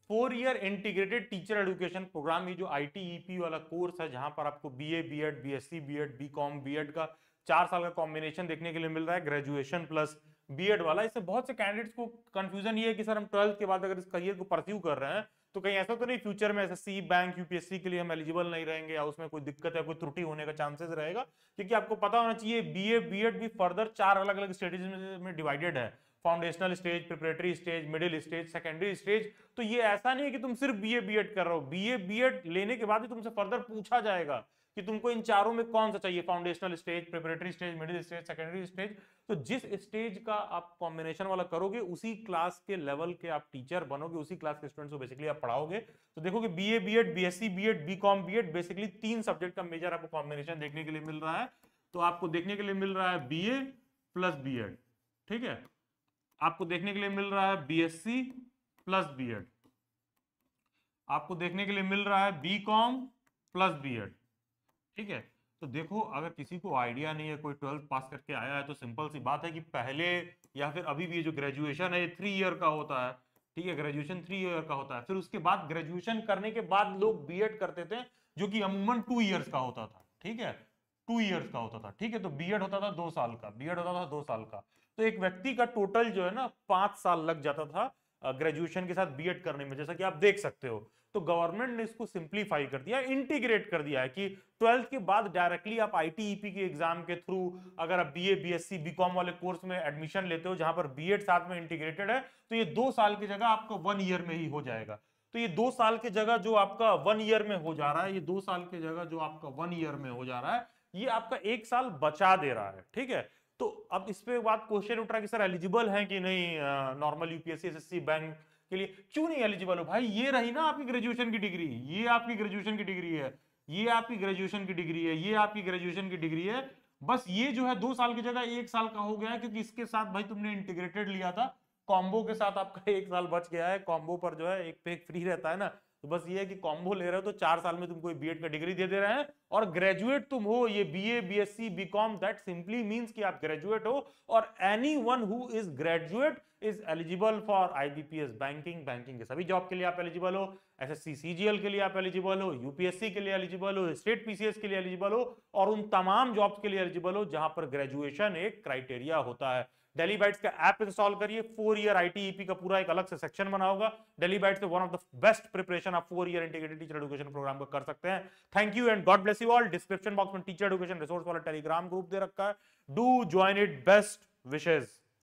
4 year integrated teacher education program, ये जो ITEP वाला कोर्स है जहां पर आपको BA BEd BSc BEd BCom BEd का 4 साल का कॉम्बिनेशन देखने के लिए मिल रहा है, ग्रेजुएशन प्लस बीएड वाला। इससे बहुत से कैंडिडेट्स को कंफ्यूजन ये है कि सर हम 12th के बाद अगर इस करियर को परस्यू कर रहे हैं तो कहीं ऐसा तो नहीं फ्यूचर में एसएससी बैंक यूपीएससी के लिए हम एलिजिबल नहीं रहेंगे या उसमें कोई दिक्कत या कोई त्रुटि होने का चांसेस रहेगा। क्योंकि आपको पता होना चाहिए बीए बीएड भी फर्दर 4 अलग अलग स्टेजेस में डिवाइडेड है, foundational stage, preparatory stage, middle stage, secondary stage. तो ये ऐसा नहीं है कि तुम सिर्फ बीए बीएड कर रहे हो, बीए बीएड लेने के बाद ही तुमसे फर्दर पूछा जाएगा कि तुमको इन चारों में कौन सा चाहिए, foundational stage, preparatory stage, middle stage, secondary stage. तो जिस स्टेज का आप कॉम्बिनेशन वाला करोगे उसी क्लास के लेवल के आप टीचर बनोगे, उसी क्लास के स्टूडेंट्स को बेसिकली आप पढ़ाओगे। तो देखोगे BA BEd BSc BEd BCom BEd basically 3 subject का मेजर आपको कॉम्बिनेशन देखने के लिए मिल रहा है। तो आपको देखने के लिए मिल रहा है बीए प्लस बीएड, ठीक है, आपको देखने के लिए मिल रहा है बीएससी प्लस बीएड, आपको देखने के लिए मिल रहा है बीकॉम प्लस बीएड, ठीक है। तो देखो अगर किसी को आइडिया नहीं है, कोई 12th पास करके आया है, तो सिंपल सी बात है कि पहले या फिर अभी भी जो ग्रेजुएशन है 3 ईयर का होता है, ठीक है, ग्रेजुएशन 3 ईयर का होता है। फिर उसके बाद ग्रेजुएशन करने के बाद लोग बीएड करते थे जो कि अमूमन 2 ईयर्स का होता था, ठीक है, 2 ईयर्स का होता था, ठीक है। तो बीएड होता था 2 साल का, बीएड होता था 2 साल का। तो एक व्यक्ति का टोटल जो है ना 5 साल लग जाता था ग्रेजुएशन के साथ बीएड करने में, जैसा कि आप देख सकते हो। तो गवर्नमेंट ने इसको सिंप्लीफाई कर दिया, इंटीग्रेट कर दिया है कि 12th के बाद डायरेक्टली आप ITEP के एग्जाम के थ्रू अगर आप बीए बीएससी बीकॉम वाले कोर्स में एडमिशन लेते हो जहां पर बीएड साथ में इंटीग्रेटेड है, तो ये 2 साल की जगह आपका 1 ईयर में ही हो जाएगा। तो ये 2 साल की जगह जो आपका 1 ईयर में हो जा रहा है, ये 2 साल की जगह जो आपका 1 ईयर में हो जा रहा है, ये आपका 1 साल बचा दे रहा है, ठीक है। तो अब इस पे बात क्वेश्चन उठ रहा है कि सर एलिजिबल है कि नहीं नॉर्मल यूपीएससी एसएससी बैंक के लिए? क्यों नहीं एलिजिबल हो भाई? ये रही ना आपकी ग्रेजुएशन की डिग्री, ये आपकी ग्रेजुएशन की डिग्री है, ये आपकी ग्रेजुएशन की डिग्री है, ये आपकी ग्रेजुएशन की डिग्री है। बस ये जो है 2 साल की जगह 1 साल का हो गया है, क्योंकि इसके साथ भाई तुमने इंटीग्रेटेड लिया था, कॉम्बो के साथ आपका 1 साल बच गया है। कॉम्बो पर जो है एक पे एक फ्री रहता है ना, तो बस ये है कि कॉम्बो ले रहे हो तो 4 साल में तुमको बीएड का डिग्री दे दे रहे हैं और ग्रेजुएट तुम हो। ये BA BSc BCom that simply means कि आप ग्रेजुएट हो, और anyone who is graduate is eligible for IBPS banking, banking के सभी जॉब के लिए आप एलिजिबल हो, एसएससी सीजीएल के लिए आप एलिजिबल हो, यूपीएससी के लिए एलिजिबल हो, स्टेट पीसीएस के लिए एलिजिबल हो, और उन तमाम जॉब्स के लिए एलिजिबल हो जहां पर ग्रेजुएशन एक क्राइटेरिया होता है। डेली बाइट्स का ऐप इंस्टॉल करिए, 4 ईयर ITEP का पूरा एक अलग से सेक्शन बना होगा। डेली बाइट्स से one of the best preparation आप 4 year integrated teacher education program को कर सकते हैं। Thank you and God bless you all. Description box में टीचर एजुकेशन रिसोर्स वाला टेलीग्राम ग्रुप दे रखा है, do join it. Best wishes.